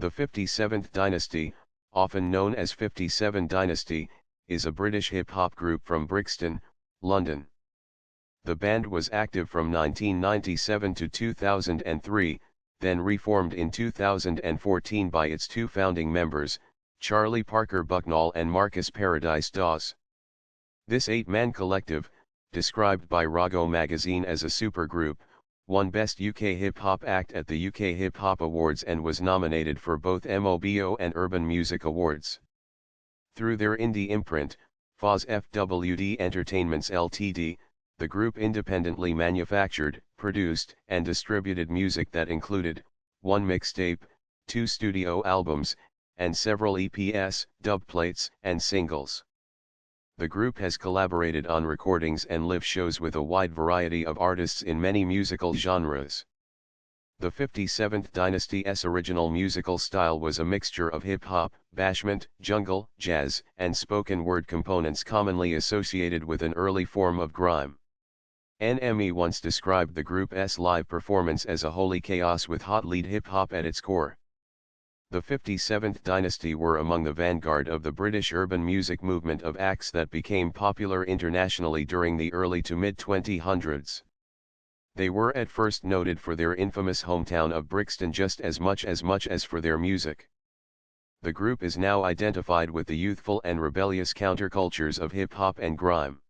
The 57th Dynasty, often known as 57 Dynasty, is a British hip-hop group from Brixton, London. The band was active from 1997 to 2003, then reformed in 2014 by its two founding members, Charlie Parker Bucknall and Marcus Paradise Dawes. This eight-man collective, described by Rago magazine as a supergroup, won Best UK Hip Hop Act at the UK Hip Hop Awards and was nominated for both MOBO and Urban Music Awards. Through their indie imprint, FOZ FWD Entertainments Ltd., the group independently manufactured, produced, and distributed music that included, one mixtape, two studio albums, and several EPs, dubplates, and singles. The group has collaborated on recordings and live shows with a wide variety of artists in many musical genres. The 57th Dynasty's original musical style was a mixture of hip-hop, bashment, jungle, jazz, and spoken word components commonly associated with an early form of grime. NME once described the group's live performance as a holy chaos with hot lead hip-hop at its core. The 57th Dynasty were among the vanguard of the British urban music movement of acts that became popular internationally during the early to mid-2000s. They were at first noted for their infamous hometown of Brixton just as much as for their music. The group is now identified with the youthful and rebellious countercultures of hip-hop and grime.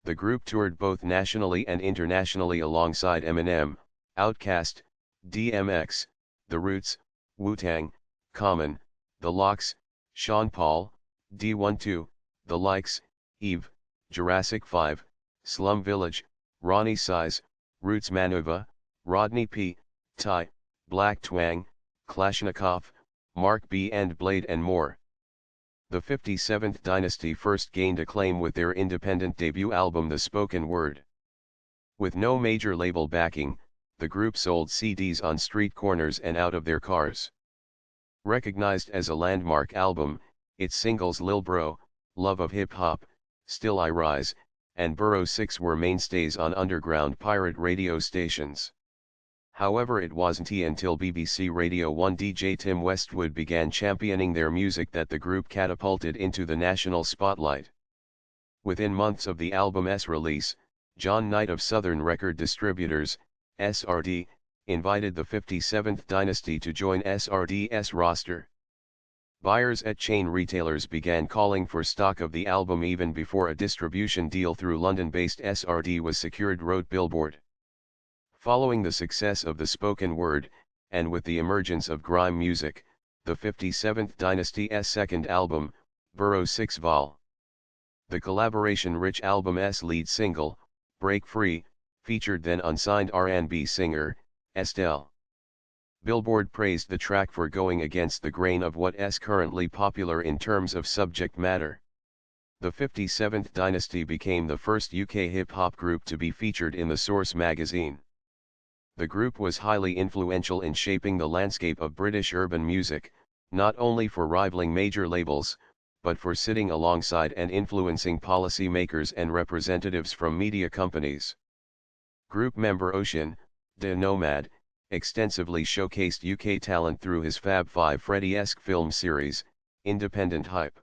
The group toured both nationally and internationally alongside Eminem, Outkast, DMX, The Roots, Wu-Tang, Common, The Lox, Sean Paul, D12, The Likes, Eve, Jurassic 5, Slum Village, Ronnie Size, Roots Manuva, Rodney P., Ty, Black Twang, Kalashnikov, Mark B. and Blade and more. The 57th Dynasty first gained acclaim with their independent debut album The Spoken Word. With no major label backing, the group sold CDs on street corners and out of their cars. Recognized as a landmark album, its singles Lil Bro, Love of Hip Hop, Still I Rise, and Burrow 6 were mainstays on underground pirate radio stations. However, it wasn't until BBC Radio 1 DJ Tim Westwood began championing their music that the group catapulted into the national spotlight. Within months of the album's release, John Knight of Southern Record Distributors, SRD, invited the 57th Dynasty to join SRD's roster. Buyers at chain retailers began calling for stock of the album even before a distribution deal through London-based SRD was secured, wrote Billboard. Following the success of the spoken word, and with the emergence of grime music, the 57th Dynasty's second album, Burrow 6 Vol. The collaboration-rich album's lead single, Break Free, featured then unsigned R&B singer, Estelle. Billboard praised the track for going against the grain of what's currently popular in terms of subject matter. The 57th Dynasty became the first UK hip-hop group to be featured in the Source magazine. The group was highly influential in shaping the landscape of British urban music, not only for rivaling major labels, but for sitting alongside and influencing policy makers and representatives from media companies. Group member Ocean, the Nomad, extensively showcased UK talent through his Fab Five Freddy-esque film series, Independent Hype.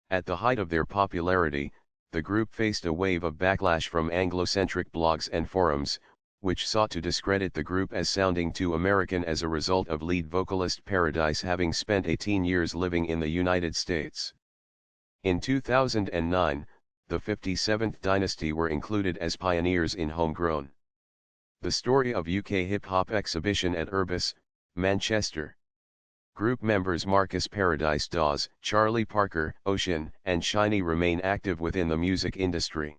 At the height of their popularity, the group faced a wave of backlash from Anglo-centric blogs and forums, which sought to discredit the group as sounding too American as a result of lead vocalist Paradise having spent 18 years living in the United States. In 2009, the 57th Dynasty were included as pioneers in Homegrown. The Story of UK Hip Hop exhibition at Urbis, Manchester. Group members Marcus Paradise Dawes, Charlie Parker, Ocean, and Shiny remain active within the music industry.